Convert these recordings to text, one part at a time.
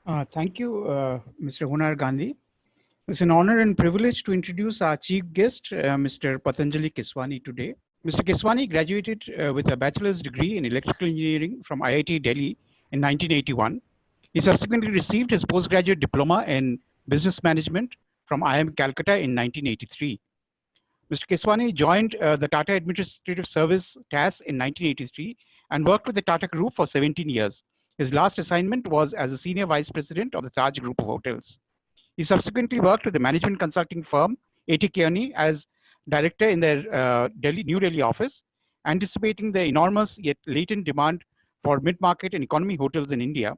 Thank you, Mr. Hunar Gandhi. It's an honor and privilege to introduce our chief guest, Mr. Patanjali Keswani today. Mr. Keswani graduated with a bachelor's degree in electrical engineering from IIT Delhi in 1981. He subsequently received his postgraduate diploma in business management from IIM Calcutta in 1983. Mr. Keswani joined the Tata Administrative Service TAS in 1983 and worked with the Tata Group for 17 years. His last assignment was as a senior vice president of the Taj Group of Hotels. He subsequently worked with the management consulting firm A.T. Kearney as director in their New Delhi office, anticipating the enormous yet latent demand for mid-market and economy hotels in India.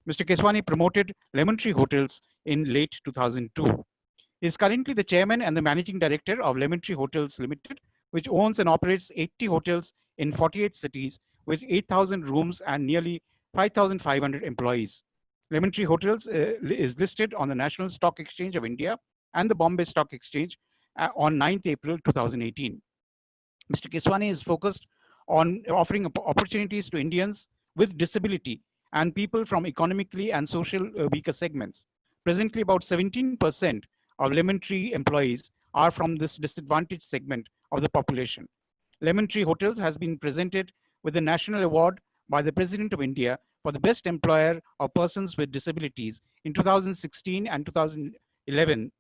Mr. Keswani promoted Lemon Tree Hotels in late 2002. He is currently the chairman and the managing director of Lemon Tree Hotels Limited, which owns and operates 80 hotels in 48 cities with 8,000 rooms and nearly 5,500 employees. Lemon Tree Hotels is listed on the National Stock Exchange of India and the Bombay Stock Exchange on 9th April 2018. Mr. Keswani is focused on offering opportunities to Indians with disability and people from economically and social weaker segments. Presently, about 17% of Lemon Tree employees are from this disadvantaged segment of the population. Lemon Tree Hotels has been presented with a national award by the President of India for the best employer of persons with disabilities in 2016 and 2011,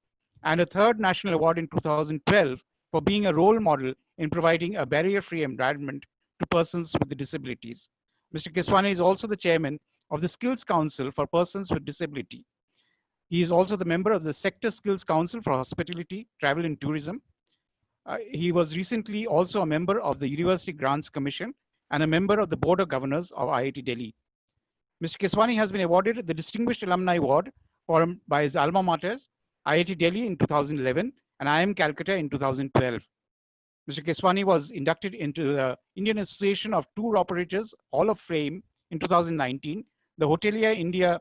and a third national award in 2012 for being a role model in providing a barrier-free environment to persons with disabilities. Mr. Keswani is also the chairman of the Skills Council for Persons with Disability. He is also the member of the Sector Skills Council for Hospitality, Travel and Tourism. He was recently also a member of the University Grants Commission and a member of the Board of Governors of IIT Delhi. Mr. Keswani has been awarded the Distinguished Alumni Award by his alma maters, IIT Delhi in 2011 and IIM Calcutta in 2012. Mr. Keswani was inducted into the Indian Association of Tour Operators Hall of Fame in 2019, the Hotelier India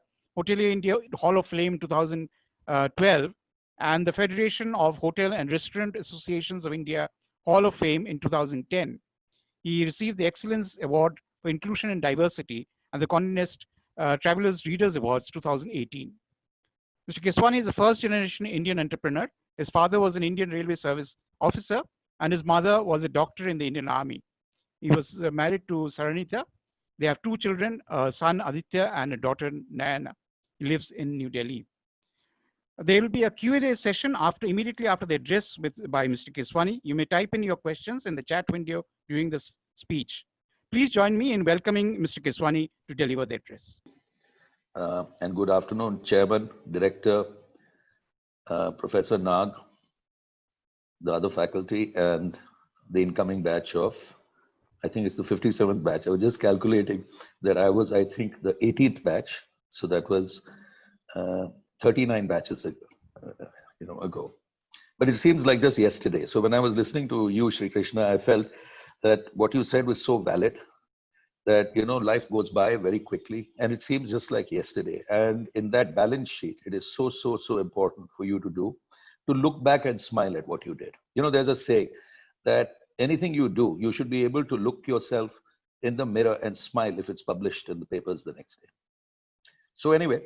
Hall of Fame 2012, and the Federation of Hotel and Restaurant Associations of India Hall of Fame in 2010. He received the Excellence Award for Inclusion and Diversity and the Condé Nast Travelers Readers Awards 2018. Mr. Keswani is a first-generation Indian entrepreneur. His father was an Indian Railway Service officer, and his mother was a doctor in the Indian Army. He was married to Saranita. They have two children, a son Aditya and a daughter Nayana. He lives in New Delhi. There will be a Q&A session immediately after the address by Mr. Keswani. You may type in your questions in the chat window during this speech. Please join me in welcoming Mr. Keswani to deliver the address. And good afternoon, Chairman, Director, Professor Nag, the other faculty, and the incoming batch of, I think it's the 57th batch. I was just calculating that I was, I think, the 18th batch. So that was 39 batches ago. But it seems like just yesterday. So when I was listening to you, Sri Krishna, I felt that what you said was so valid, that life goes by very quickly, and it seems just like yesterday. And in that balance sheet, it is so important for you to look back and smile at what you did. There's a saying that anything you do, you should be able to look yourself in the mirror and smile if it's published in the papers the next day. So anyway,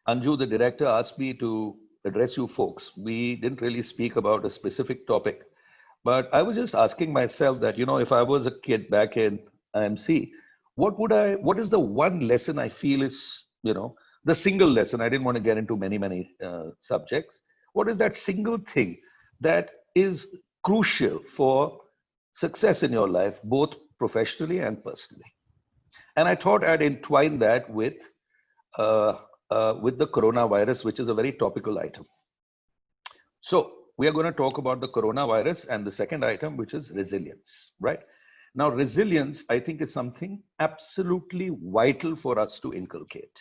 Anju, the director, asked me to address you folks. We didn't really speak about a specific topic, but I was just asking myself that, if I was a kid back in IMC, what is the one lesson I feel is, the single lesson? I didn't want to get into many subjects. What is that single thing that is crucial for success in your life, both professionally and personally? And I thought I'd entwine that with the coronavirus, which is a very topical item. So we are going to talk about the coronavirus and the second item, which is resilience, right? Now, resilience, I think, is something absolutely vital for us to inculcate.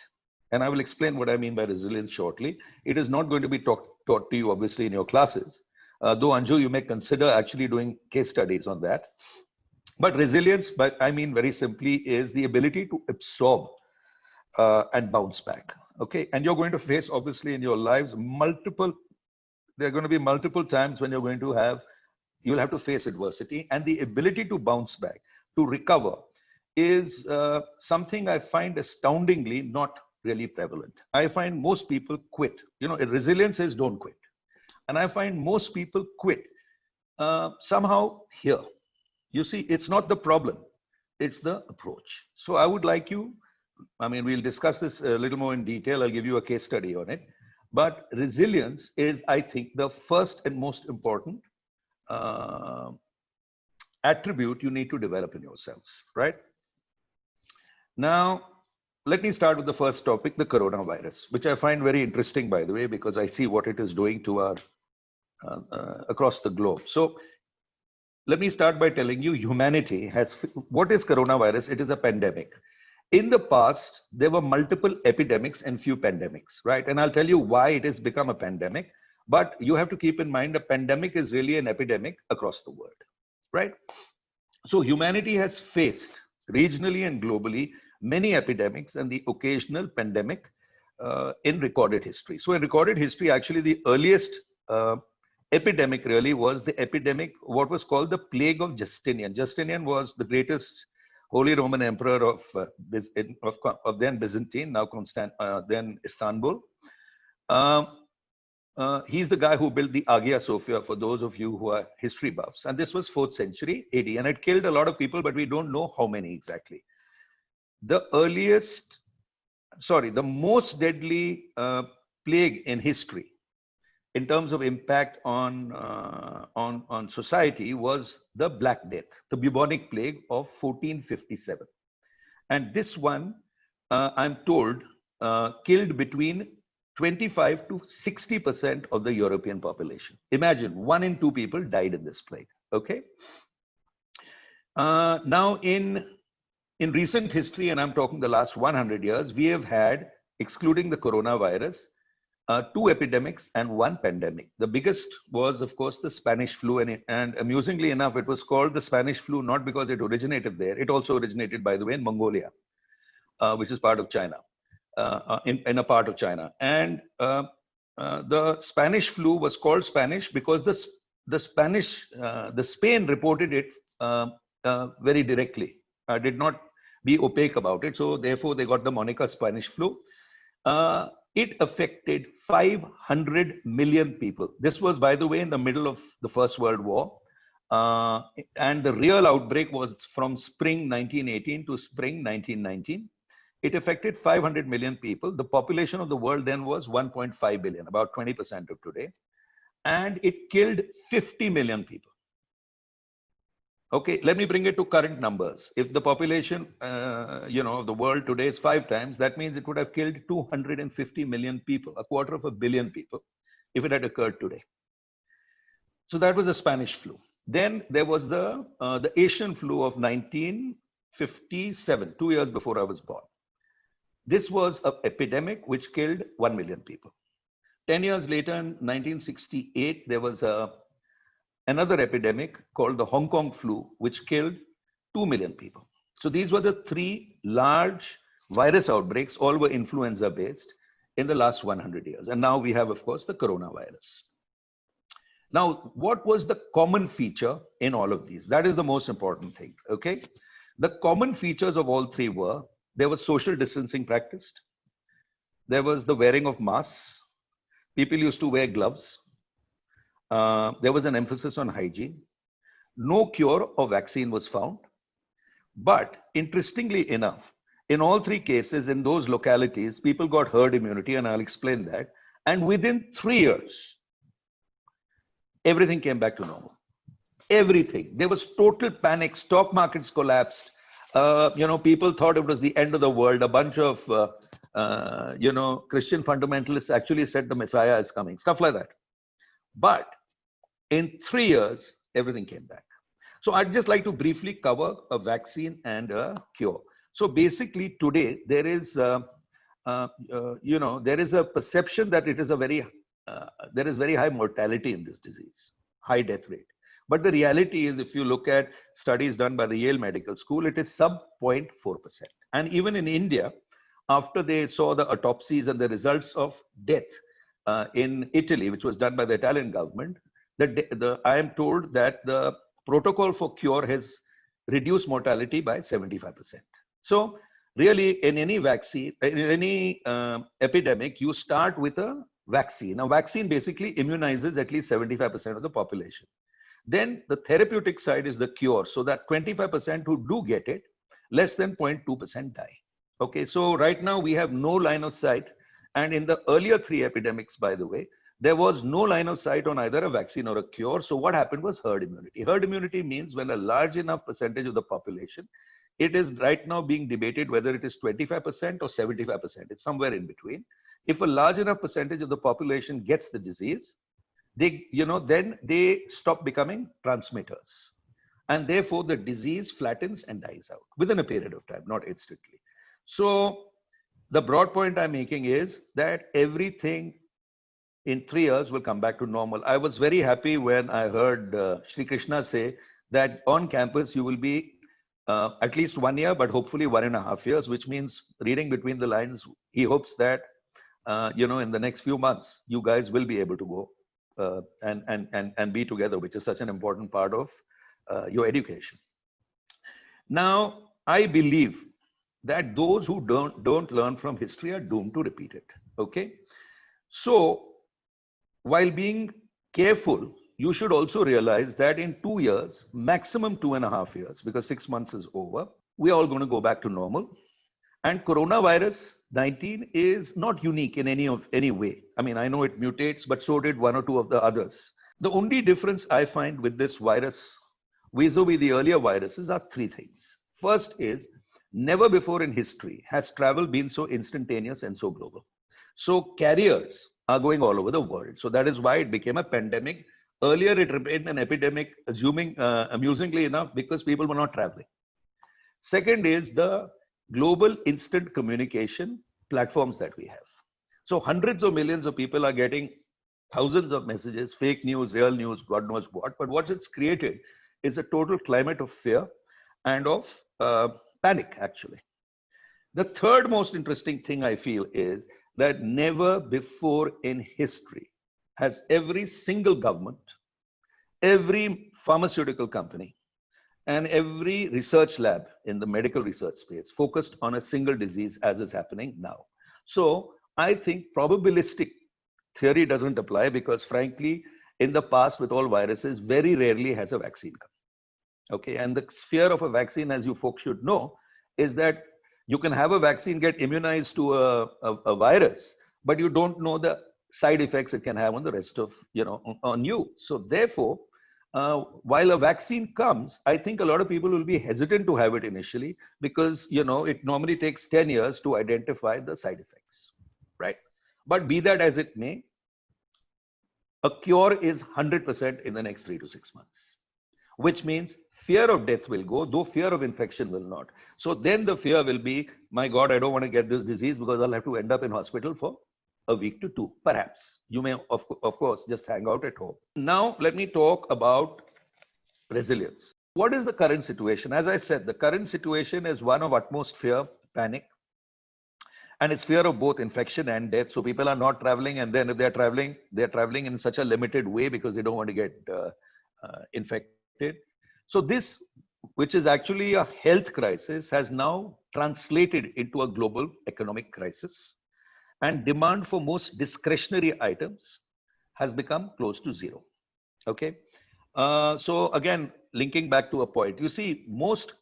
And I will explain what I mean by resilience shortly. It is not going to be taught to you, obviously, in your classes. Though, Anju, you may consider actually doing case studies on that. But resilience, I mean very simply, is the ability to absorb and bounce back. Okay. And you're going to face, obviously, in your lives, there are going to be multiple times when you'll have to face adversity, and the ability to bounce back, to recover, is something I find astoundingly not really prevalent. I find most people quit. Resilience is don't quit. And I find most people quit somehow here. You see, it's not the problem, it's the approach. So I would like you, we'll discuss this a little more in detail. I'll give you a case study on it. But resilience is, I think, the first and most important attribute you need to develop in yourselves, right? Now, let me start with the first topic, the coronavirus, which I find very interesting, by the way, because I see what it is doing to our across the globe. So let me start by telling you, humanity has, what is coronavirus? It is a pandemic. In the past, there were multiple epidemics and few pandemics, right? And I'll tell you why it has become a pandemic. But you have to keep in mind, a pandemic is really an epidemic across the world, right? So humanity has faced regionally and globally many epidemics and the occasional pandemic in recorded history. So in recorded history, actually the earliest epidemic really was the epidemic, what was called the plague of Justinian. Justinian was the greatest Holy Roman Emperor of then Byzantine, now then Istanbul. He's the guy who built the Hagia Sophia, for those of you who are history buffs. And this was 4th century AD. And it killed a lot of people, but we don't know how many exactly. The most deadly plague in history in terms of impact on society was the Black Death, the bubonic plague of 1457. And this one, I'm told, killed between 25 to 60% of the European population. Imagine 1 in 2 people died in this plague. Okay. Now in recent history, and I'm talking the last 100 years, we have had, excluding the coronavirus, 2 epidemics and 1 pandemic. The biggest was, of course, the Spanish flu. And amusingly enough, it was called the Spanish flu, not because it originated there. It also originated, by the way, in Mongolia, which is part of China, in a part of China. And the Spanish flu was called Spanish because the Spain reported it very directly, did not be opaque about it. So therefore, they got the moniker Spanish flu. It affected 500 million people. This was, by the way, in the middle of the First World War. And the real outbreak was from spring 1918 to spring 1919. It affected 500 million people. The population of the world then was 1.5 billion, about 20% of today. And it killed 50 million people. Okay, let me bring it to current numbers. If the population, of the world today is 5 times, that means it would have killed 250 million people, 250 million people, if it had occurred today. So that was the Spanish flu. Then there was the Asian flu of 1957, 2 years before I was born. This was an epidemic which killed 1 million people. 10 years later, in 1968, there was another epidemic called the Hong Kong flu, which killed 2 million people. So these were the 3 large virus outbreaks, all were influenza based, in the last 100 years. And now we have, of course, the coronavirus. Now, what was the common feature in all of these? That is the most important thing, okay? The common features of all 3 were, there was social distancing practiced. There was the wearing of masks. People used to wear gloves. There was an emphasis on hygiene. No cure or vaccine was found. But interestingly enough, in all 3 cases, in those localities, people got herd immunity, and I'll explain that. And within 3 years, everything came back to normal. Everything. There was total panic. Stock markets collapsed. People thought it was the end of the world. A bunch of, Christian fundamentalists actually said the Messiah is coming. Stuff like that. But in 3 years, everything came back. So I'd just like to briefly cover a vaccine and a cure. So basically today, there is, there is a perception that it is there is very high mortality in this disease, high death rate. But the reality is, if you look at studies done by the Yale Medical School, it is sub 0.4%. And even in India, after they saw the autopsies and the results of death in Italy, which was done by the Italian government, I am told that the protocol for cure has reduced mortality by 75%. So Really, in any vaccine, in any epidemic, you start with a vaccine. A vaccine basically immunizes at least 75% of the population. Then the therapeutic side is the cure, so that 25% who do get it, less than 0.2% die. Okay, so right now we have no line of sight. And in the earlier three epidemics, by the way, there was no line of sight on either a vaccine or a cure. So what happened was herd immunity. Herd immunity means when a large enough percentage of the population, it is right now being debated whether it is 25% or 75%. It's somewhere in between. If a large enough percentage of the population gets the disease, they, then they stop becoming transmitters. And therefore the disease flattens and dies out within a period of time, not instantly. So the broad point I'm making is that everything in 3 years will come back to normal. I was very happy when I heard Sri Krishna say that on campus you will be at least 1 year, but hopefully 1.5 years, which means reading between the lines, he hopes that, in the next few months, you guys will be able to go and be together, which is such an important part of your education. Now, I believe that those who don't learn from history are doomed to repeat it. Okay. So while being careful, you should also realize that in 2 years, maximum 2.5 years, because 6 months is over, we are all going to go back to normal. And coronavirus 19 is not unique in any way. I mean, I know it mutates, but so did 1 or 2 of the others. The only difference I find with this virus vis-a-vis the earlier viruses are 3 things. First is, never before in history has travel been so instantaneous and so global. So carriers are going all over the world. So that is why it became a pandemic. Earlier, it remained an epidemic, amusingly enough, because people were not traveling. Second is the global instant communication platforms that we have. So hundreds of millions of people are getting thousands of messages, fake news, real news, God knows what. But what it's created is a total climate of fear and of panic, actually. The third most interesting thing I feel is that never before in history has every single government, every pharmaceutical company, and every research lab in the medical research space focused on a single disease as is happening now. So I think probabilistic theory doesn't apply because frankly, in the past with all viruses, very rarely has a vaccine come. Okay, and the sphere of a vaccine, as you folks should know, is that you can have a vaccine get immunized to a virus, but you don't know the side effects it can have on the rest of, on you. So therefore, while a vaccine comes, I think a lot of people will be hesitant to have it initially because, it normally takes 10 years to identify the side effects, right? But be that as it may, a cure is 100% in the next 3 to 6 months, which means fear of death will go, though fear of infection will not. So then the fear will be, my God, I don't want to get this disease because I'll have to end up in hospital for a week to 2, perhaps. You may, of course, just hang out at home. Now, let me talk about resilience. What is the current situation? As I said, the current situation is one of utmost fear, panic, and it's fear of both infection and death. So people are not traveling, and then if they're traveling in such a limited way because they don't want to get infected. So this, which is actually a health crisis, has now translated into a global economic crisis, and demand for most discretionary items has become close to zero. Okay. So again, linking back to a point, you see, most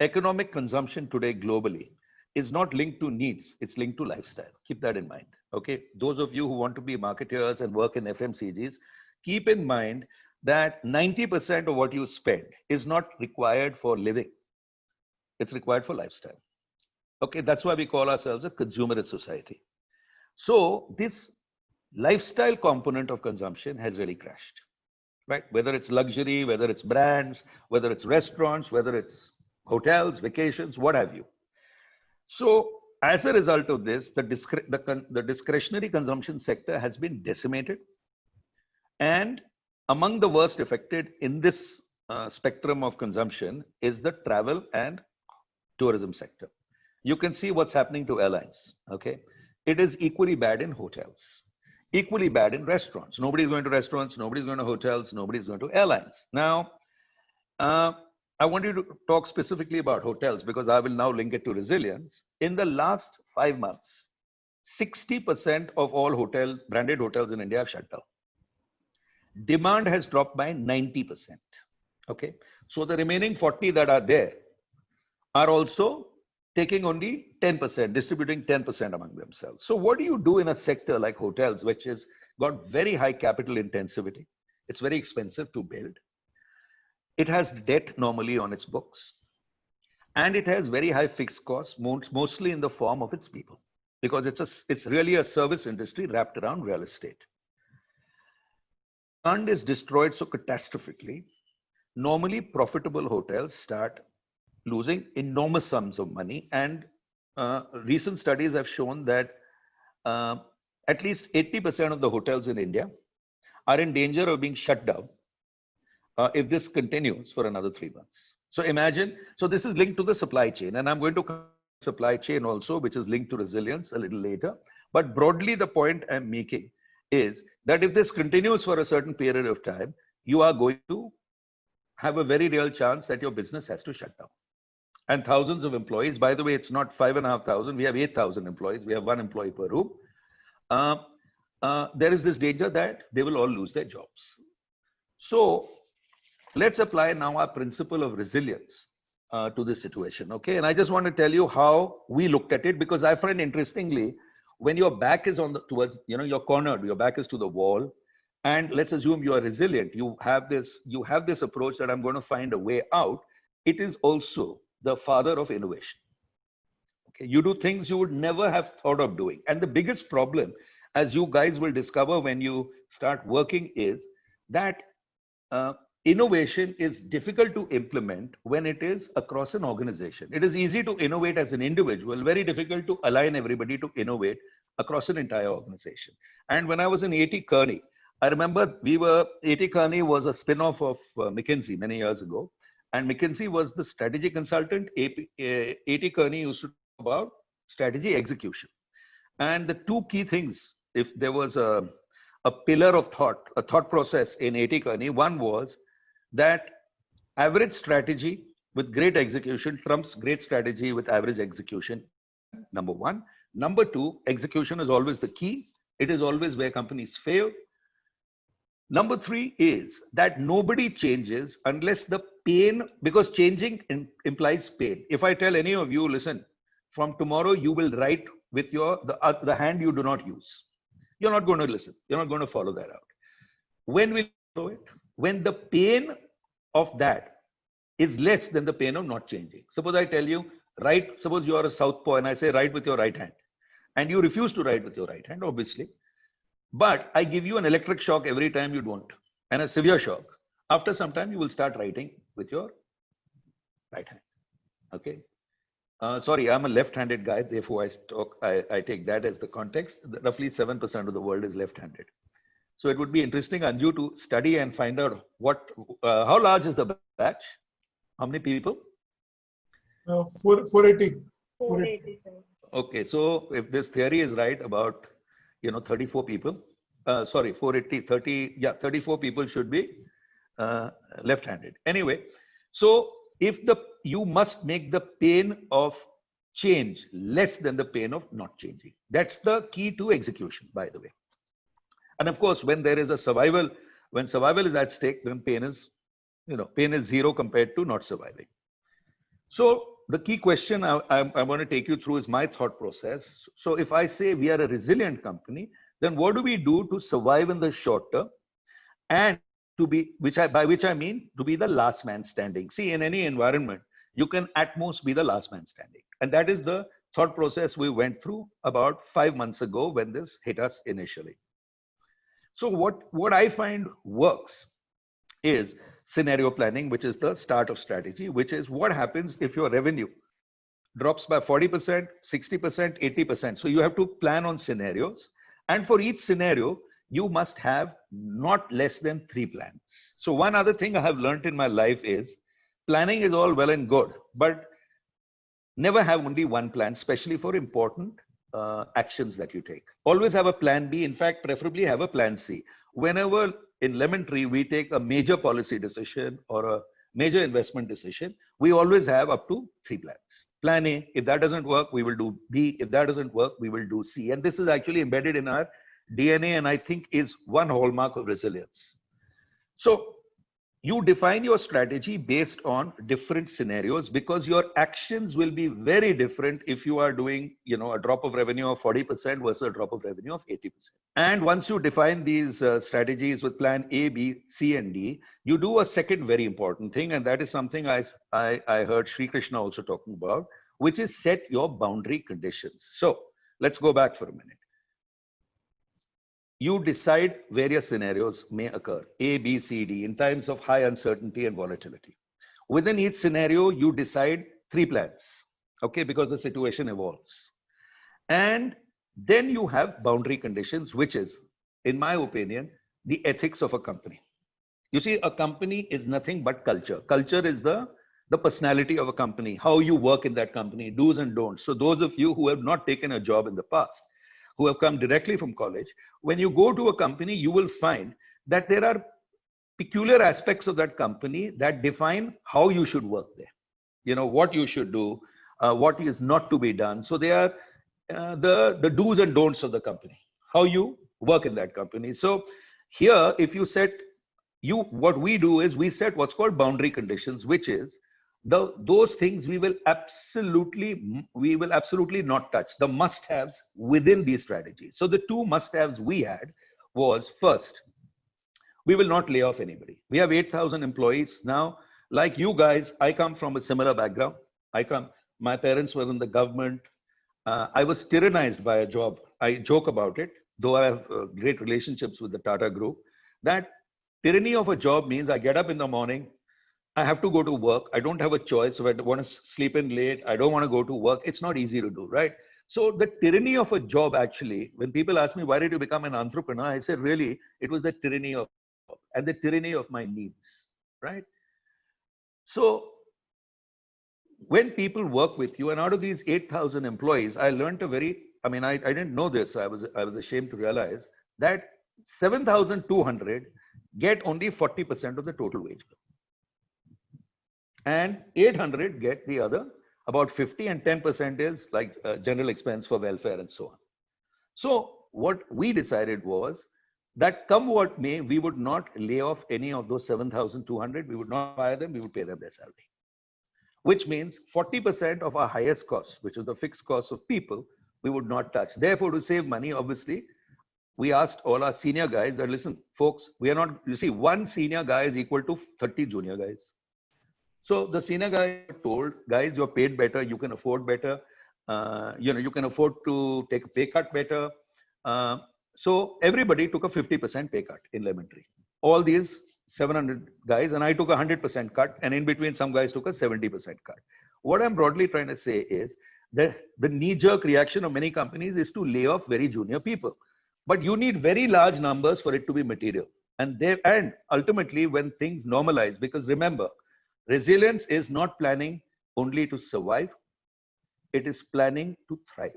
economic consumption today globally is not linked to needs, it's linked to lifestyle. Keep that in mind. Okay. Those of you who want to be marketeers and work in FMCGs, keep in mind that 90% of what you spend is not required for living. It's required for lifestyle. Okay, that's why we call ourselves a consumerist society. So this lifestyle component of consumption has really crashed, right? Whether it's luxury, whether it's brands, whether it's restaurants, whether it's hotels, vacations, what have you. So as a result of this, the discretionary consumption sector has been decimated, and among the worst affected in this spectrum of consumption is the travel and tourism sector. You can see what's happening to airlines. Okay, it is equally bad in hotels, equally bad in restaurants. Nobody's going to restaurants, nobody's going to hotels, nobody's going to airlines. Now, I want you to talk specifically about hotels because I will now link it to resilience. In the last 5 months, 60% of all branded hotels in India have shut down. Demand has dropped by 90%. Okay. So the remaining 40 that are there are also taking only 10%, distributing 10% among themselves. So what do you do in a sector like hotels, which has got very high capital intensity? It's very expensive to build. It has debt normally on its books. And it has very high fixed costs, mostly in the form of its people, because it's really a service industry wrapped around real estate. Fund is destroyed so catastrophically. Normally, profitable hotels start losing enormous sums of money. And recent studies have shown that at least 80% of the hotels in India are in danger of being shut down if this continues for another 3 months. So imagine, so this is linked to the supply chain, and I'm going to cover supply chain also, which is linked to resilience a little later. But broadly, the point I'm making is that if this continues for a certain period of time, you are going to have a very real chance that your business has to shut down. And thousands of employees, by the way, it's not 5,500, we have 8,000 employees, we have 1 employee per room. There is this danger that they will all lose their jobs. So let's apply now our principle of resilience to this situation, okay? And I just want to tell you how we looked at it, because I find interestingly, when your back is on towards, you're cornered, your back is to the wall, and let's assume you are resilient, you have this approach that I'm going to find a way out. It is also the father of innovation. Okay, you do things you would never have thought of doing. And the biggest problem, as you guys will discover when you start working, is that innovation is difficult to implement when it is across an organization. It is easy to innovate as an individual, very difficult to align everybody to innovate across an entire organization. And when I was in A.T. Kearney, I remember A.T. Kearney was a spin-off of McKinsey many years ago. And McKinsey was the strategy consultant. A.T. Kearney used to talk about strategy execution. And the 2 key things, if there was a pillar of thought, a thought process in A.T. Kearney, one was that average strategy with great execution trumps great strategy with average execution, number 1. Number 2, execution is always the key. It is always where companies fail. Number 3 is that nobody changes unless the pain, because changing implies pain. If I tell any of you, listen, from tomorrow you will write with the hand you do not use, you're not going to listen. You're not going to follow that out. When will you do it? When the pain of that is less than the pain of not changing. Suppose I tell you, suppose you are a southpaw and I say, write with your right hand. And you refuse to write with your right hand, obviously. But I give you an electric shock every time you don't, and a severe shock. After some time, you will start writing with your right hand. Okay. Sorry, I'm a left-handed guy. Therefore, I take that as the context. Roughly 7% of the world is left-handed. So it would be interesting, Anju, to study and find out how large is the batch? How many people? 480. 480. Okay, so if this theory is right about 34 people, 34 people should be left-handed. Anyway, so if you must make the pain of change less than the pain of not changing. That's the key to execution, by the way. And of course, when there is when survival is at stake, then pain is 0 compared to not surviving. So the key question I want to take you through is my thought process. So if I say we are a resilient company, then what do we do to survive in the short term and to be, by which I mean to be the last man standing. See, in any environment, you can at most be the last man standing. And that is the thought process we went through about 5 months ago when this hit us initially. So what I find works is scenario planning, which is the start of strategy, which is what happens if your revenue drops by 40%, 60%, 80%. So you have to plan on scenarios. And for each scenario, you must have not less than 3 plans. So one other thing I have learned in my life is planning is all well and good, but never have only one plan, especially for important actions that you take. Always have a plan B. In fact, preferably have a plan C. Whenever in Lemon Tree, we take a major policy decision or major investment decision, we always have up to 3 plans. Plan A, if that doesn't work, we will do B. If that doesn't work, we will do C. And this is actually embedded in our DNA, and I think is one hallmark of resilience. So you define your strategy based on different scenarios, because your actions will be very different if you are doing, a drop of revenue of 40% versus a drop of revenue of 80%. And once you define these strategies with plan A, B, C, and D, you do a second very important thing, and that is something I heard Sri Krishna also talking about, which is set your boundary conditions. So let's go back for a minute. You decide various scenarios may occur, A, B, C, D, in times of high uncertainty and volatility. Within each scenario, you decide 3 plans, okay, because the situation evolves. And then you have boundary conditions, which is, in my opinion, the ethics of a company. You see, a company is nothing but culture. Culture is the personality of a company, how you work in that company, do's and don'ts. So those of you who have not taken a job in the past, who have come directly from college, when you go to a company, you will find that there are peculiar aspects of that company that define how you should work there. What you should do, what is not to be done. So they are the do's and don'ts of the company, how you work in that company. So here, if you set, what we do is we set what's called boundary conditions, which is those things we will absolutely not touch, the must-haves within these strategies. So the 2 must-haves we had was, first, we will not lay off anybody. We have 8,000 employees now. Like you guys, I come from a similar background. My parents were in the government. I was tyrannized by a job. I joke about it, though I have great relationships with the Tata Group. That tyranny of a job means I get up in the morning, I have to go to work. I don't have a choice. If I want to sleep in late, I don't want to go to work. It's not easy to do, right? So the tyranny of a job, actually, when people ask me, why did you become an entrepreneur? I said, really, it was the tyranny of, and the tyranny of my needs, right? So when people work with you, and out of these 8,000 employees, I learned I didn't know this. I was ashamed to realize that 7,200 get only 40% of the total wage bill. And 800 get the other, about 50, and 10% is like general expense for welfare and so on. So what we decided was that come what may, we would not lay off any of those 7,200. We would not fire them. We would pay them their salary, which means 40% of our highest costs, which is the fixed costs of people, we would not touch. Therefore, to save money, obviously, we asked all our senior guys that, listen, folks, we are not, you see, one senior guy is equal to 30 junior guys. So the senior guy told, guys, you're paid better, you can afford better, you can afford to take a pay cut better. So everybody took a 50% pay cut in Lemon Tree. All these 700 guys, and I took a 100% cut, and in between some guys took a 70% cut. What I'm broadly trying to say is that the knee-jerk reaction of many companies is to lay off very junior people. But you need very large numbers for it to be material. And ultimately, when things normalize, because remember, resilience is not planning only to survive, it is planning to thrive.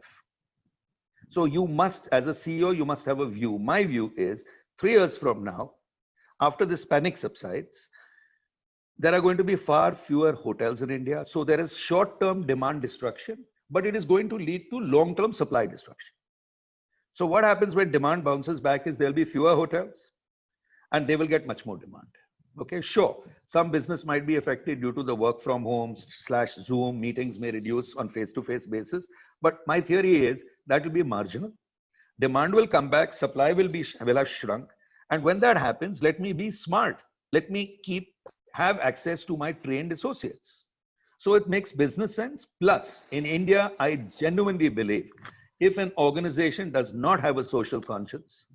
So you must, as a CEO, you must have a view. My view is 3 years from now, after this panic subsides, there are going to be far fewer hotels in India. So there is short-term demand destruction, but it is going to lead to long-term supply destruction. So what happens when demand bounces back is there'll be fewer hotels and they will get much more demand. Okay, sure. Some business might be affected due to the work from home / Zoom meetings may reduce on face-to-face basis. But my theory is that will be marginal. Demand will come back, supply will have shrunk. And when that happens, let me be smart. Let me have access to my trained associates. So it makes business sense. Plus, in India, I genuinely believe if an organization does not have a social conscience,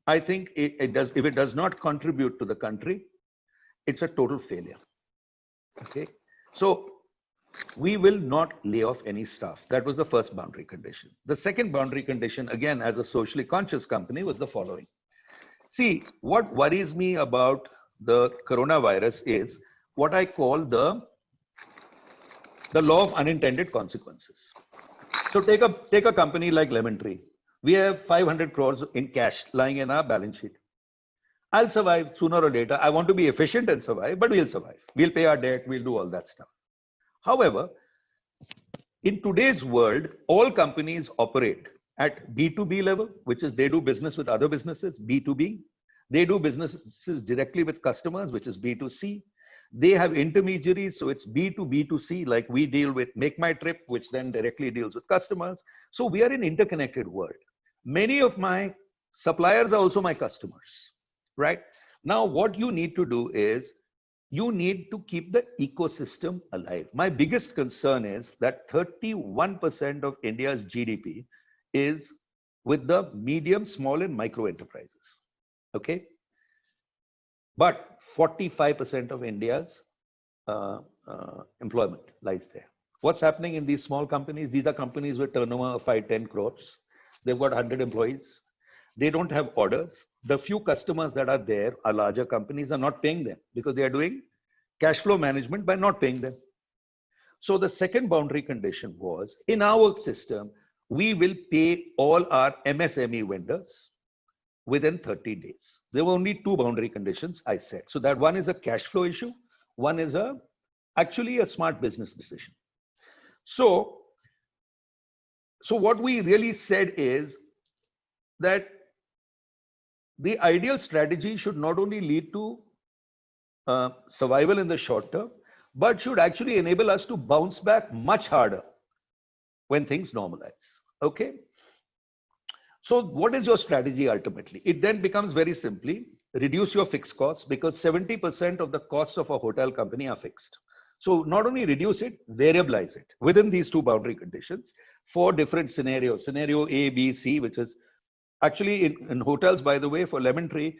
I think if it does not contribute to the country, it's a total failure. Okay. So we will not lay off any staff. That was the first boundary condition. The second boundary condition, again, as a socially conscious company, was the following. See, what worries me about the coronavirus is what I call the law of unintended consequences. So take a company like Lemon Tree. We have 500 crores in cash lying in our balance sheet. I'll survive sooner or later. I want to be efficient and survive, but we'll survive. We'll pay our debt. We'll do all that stuff. However, in today's world, all companies operate at B2B level, which is they do business with other businesses, B2B. They do businesses directly with customers, which is B2C. They have intermediaries, so it's B2B2C, like we deal with Make My Trip, which then directly deals with customers. So we are in interconnected world. Many of my suppliers are also my customers, right? Now, what you need to do is you need to keep the ecosystem alive. My biggest concern is that 31% of India's GDP is with the medium, small, and micro enterprises. Okay. But 45% of India's employment lies there. What's happening in these small companies? These are companies with turnover of 5-10 crores. They've got 100 employees. They don't have orders. The few customers that are there are larger companies are not paying them because they are doing cash flow management by not paying them. So the second boundary condition was, in our system, we will pay all our MSME vendors within 30 days. There were only two boundary conditions I said. So that one is a cash flow issue. One is actually a smart business decision. So what we really said is that the ideal strategy should not only lead to survival in the short term, but should actually enable us to bounce back much harder when things normalize. Okay. So what is your strategy ultimately? It then becomes very simply reduce your fixed costs, because 70% of the costs of a hotel company are fixed. So not only reduce it, variabilize it within these two boundary conditions for different scenarios. Scenario A, B, C, which is actually in hotels, by the way, for Lemon Tree,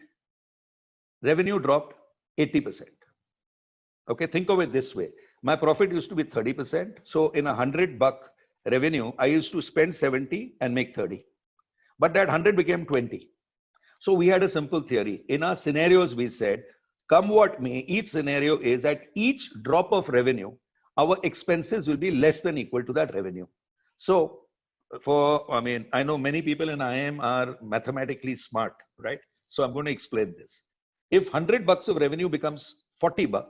revenue dropped 80%. Okay, think of it this way. My profit used to be 30%. So in $100 revenue, I used to spend 70 and make 30. But that 100 became 20. So we had a simple theory. In our scenarios, we said, come what may, each scenario is at each drop of revenue, our expenses will be less than equal to that revenue. So I know many people in IIM are mathematically smart, right? So I'm going to explain this. If $100 of revenue becomes $40,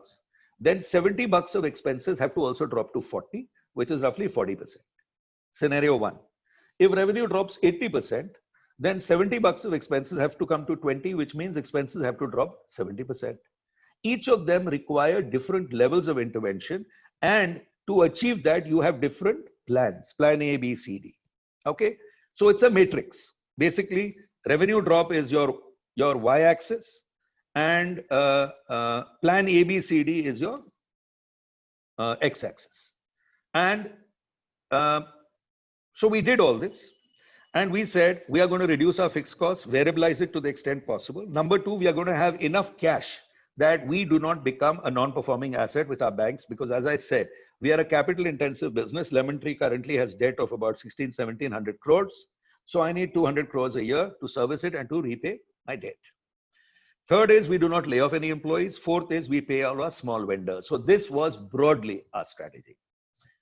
then $70 of expenses have to also drop to 40, which is roughly 40%. Scenario one. If revenue drops 80%, then $70 of expenses have to come to 20, which means expenses have to drop 70%. Each of them require different levels of intervention, and to achieve that, you have different plans, plan A, B, C, D. Okay, so it's a matrix. Basically, revenue drop is your y-axis, and plan A, B, C, D is your x-axis. And so we did all this, and we said we are going to reduce our fixed costs, variabilize it to the extent possible. Number two, we are going to have enough cash that we do not become a non-performing asset with our banks, because as I said, we are a capital intensive business. Lemon Tree currently has debt of about 1700 crores. So I need 200 crores a year to service it and to repay my debt. Third is we do not lay off any employees. Fourth is we pay all our small vendors. So this was broadly our strategy.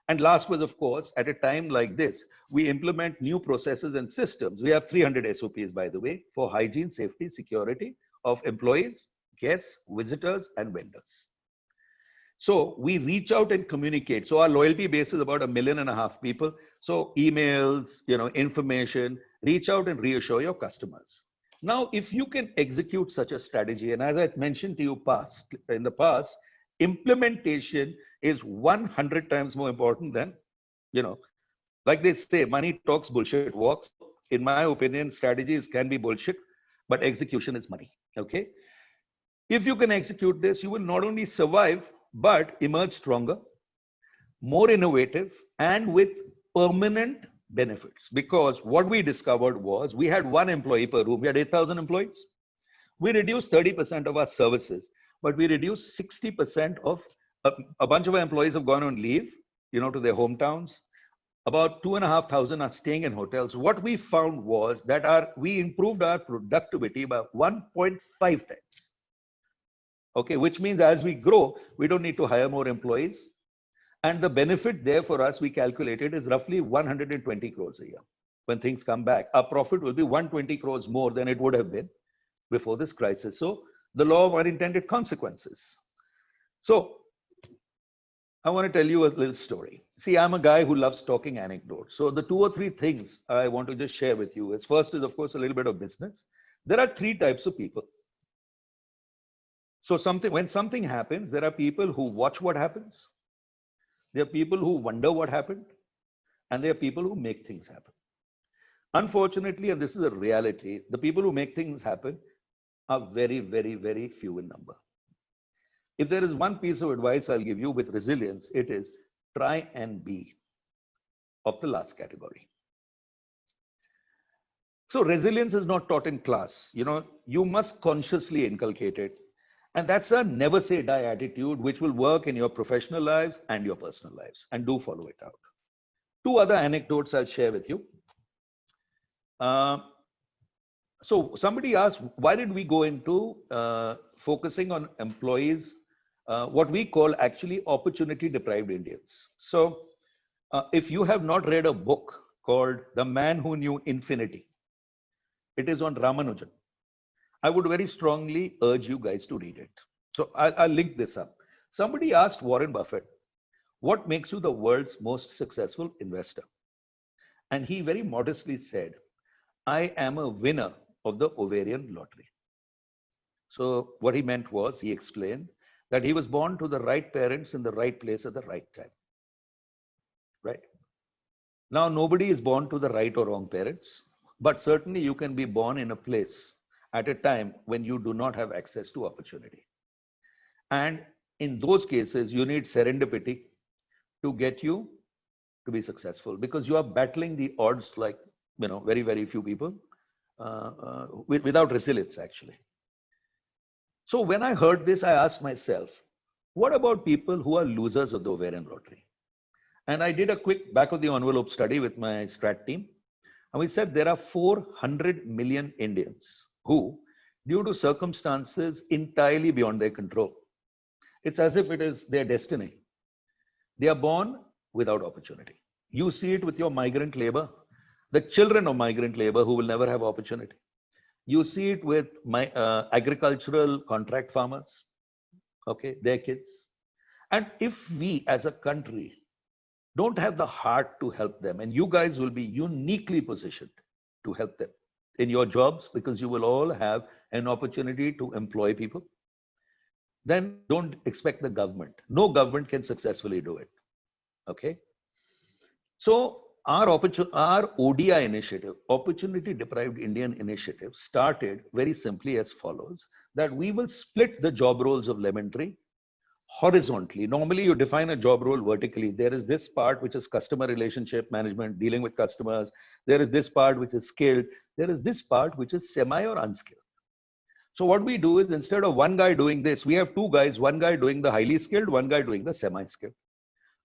And last was, of course, at a time like this, we implement new processes and systems. We have 300 SOPs, by the way, for hygiene, safety, security of employees, guests, visitors, and vendors. So we reach out and communicate. So our loyalty base is about 1.5 million people. So emails, information, reach out and reassure your customers. Now, if you can execute such a strategy, and as I mentioned to you in the past, implementation is 100 times more important than, like they say, money talks, bullshit walks. In my opinion, strategies can be bullshit, but execution is money. Okay. If you can execute this, you will not only survive, but emerge stronger, more innovative, and with permanent benefits. Because what we discovered was we had 1 employee per room. We had 8,000 employees. We reduced 30% of our services, but we reduced 60% of a bunch of our employees have gone on leave, to their hometowns. About 2,500 are staying in hotels. What we found was that we improved our productivity by 1.5 times. Okay, which means as we grow, we don't need to hire more employees. And the benefit there for us, we calculated, is roughly 120 crores a year. When things come back, our profit will be 120 crores more than it would have been before this crisis. So the law of unintended consequences. So I want to tell you a little story. See, I'm a guy who loves talking anecdotes. So the two or three things I want to just share with you is, first is, of course, a little bit of business. There are three types of people. So when something happens, there are people who watch what happens. There are people who wonder what happened. And there are people who make things happen. Unfortunately, and this is a reality, the people who make things happen are very, very, very few in number. If there is one piece of advice I'll give you with resilience, it is try and be of the last category. So resilience is not taught in class. You must consciously inculcate it. And that's a never say die attitude, which will work in your professional lives and your personal lives. And do follow it out. Two other anecdotes I'll share with you. So somebody asked, why did we go into focusing on employees, what we call actually opportunity deprived Indians? So if you have not read a book called The Man Who Knew Infinity, it is on Ramanujan. I would very strongly urge you guys to read it. So I'll link this up. Somebody asked Warren Buffett, what makes you the world's most successful investor? And he very modestly said, I am a winner of the ovarian lottery. So what he meant was, he explained that he was born to the right parents in the right place at the right time. Right? Now, nobody is born to the right or wrong parents, but certainly you can be born in a place at a time when you do not have access to opportunity. And in those cases, you need serendipity to get you to be successful, because you are battling the odds like, very, very few people without resilience, actually. So when I heard this, I asked myself, what about people who are losers of the ovarian lottery? And I did a quick back of the envelope study with my strat team. And we said there are 400 million Indians who, due to circumstances entirely beyond their control, it's as if it is their destiny, they are born without opportunity. You see it with your migrant labor, the children of migrant labor who will never have opportunity. You see it with my agricultural contract farmers, okay, their kids. And if we as a country don't have the heart to help them, and you guys will be uniquely positioned to help them in your jobs, because you will all have an opportunity to employ people, then don't expect the government. No government can successfully do it. Okay. So our ODI initiative, Opportunity Deprived Indian Initiative, started very simply as follows, that we will split the job roles of Lemon Tree horizontally. Normally you define a job role vertically. There is this part which is customer relationship management, dealing with customers. There is this part which is skilled. There is this part which is semi or unskilled. So what we do is, instead of one guy doing this, we have two guys, one guy doing the highly skilled, one guy doing the semi-skilled.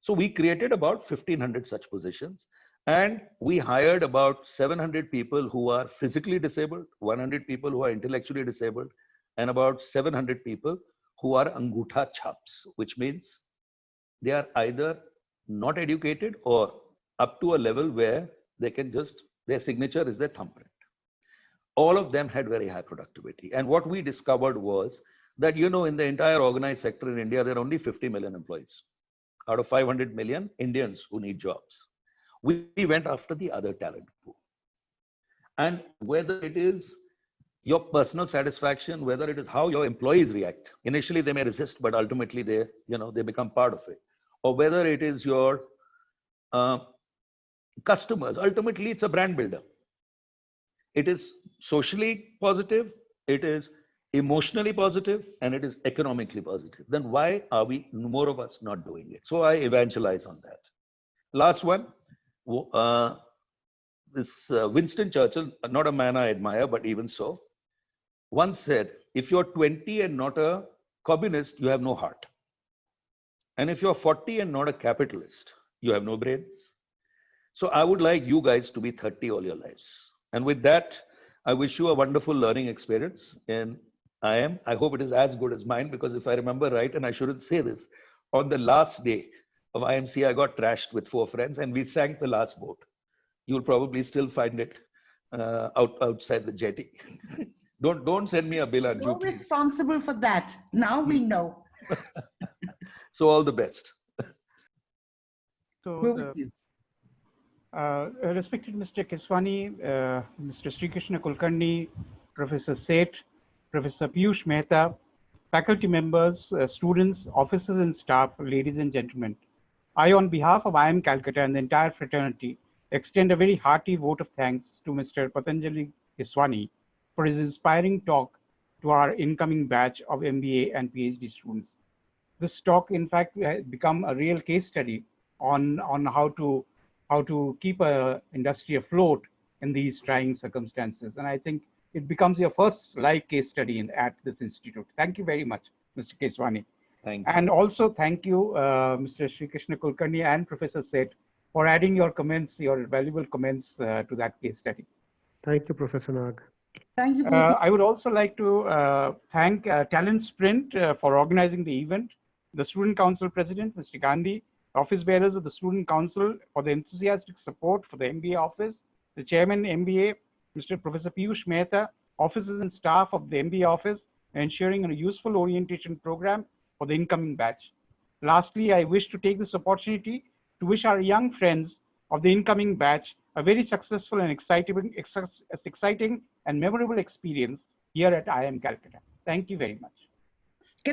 So we created about 1,500 such positions, and we hired about 700 people who are physically disabled, 100 people who are intellectually disabled, and about 700 people who are Angutha Chaps, which means they are either not educated or up to a level where they can just, their signature is their thumbprint. All of them had very high productivity. And what we discovered was that, in the entire organized sector in India, there are only 50 million employees out of 500 million Indians who need jobs. We went after the other talent pool. And whether it is your personal satisfaction, whether it is how your employees react, initially they may resist, but ultimately they become part of it. Or whether it is your customers, ultimately it's a brand builder. It is socially positive, it is emotionally positive, and it is economically positive. Then why are we, more of us, not doing it? So I evangelize on that. Last one, Winston Churchill, not a man I admire, but even so, once said, if you're 20 and not a communist, you have no heart. And if you're 40 and not a capitalist, you have no brains. So I would like you guys to be 30 all your lives. And with that, I wish you a wonderful learning experience. And I hope it is as good as mine, because if I remember right, and I shouldn't say this, on the last day of IMC, I got trashed with 4 friends and we sank the last boat. You'll probably still find it outside the jetty. Don't send me a bill, Anju, You're please. responsible for that. Now we know. So all the best. So We're the, with you. respected Mr. Keswani, Mr. Sri Krishna Kulkarni, Professor Seth, Professor Piyush Mehta, faculty members, students, officers and staff, ladies and gentlemen, I, on behalf of IIM Calcutta and the entire fraternity, extend a very hearty vote of thanks to Mr. Patanjali Keswani for his inspiring talk to our incoming batch of MBA and PhD students. This talk, in fact, has become a real case study on how to keep a industry afloat in these trying circumstances. And I think it becomes your first live case study at this institute. Thank you very much, Mr. Keswani. Thank you. And also thank you, Mr. Sri Krishna Kulkarni and Professor Seth, for adding your comments, your valuable comments to that case study. Thank you, Professor Nag. Thank you both. I would also like to thank Talent Sprint for organizing the event, the Student Council President, Mr. Gandhi, office bearers of the Student Council for the enthusiastic support for the MBA office, the Chairman MBA, Mr. Professor Piyush Mehta, officers and staff of the MBA office, ensuring a useful orientation program for the incoming batch. Lastly, I wish to take this opportunity to wish our young friends of the incoming batch a very successful and exciting and memorable experience here at IIM Calcutta. Thank you very much.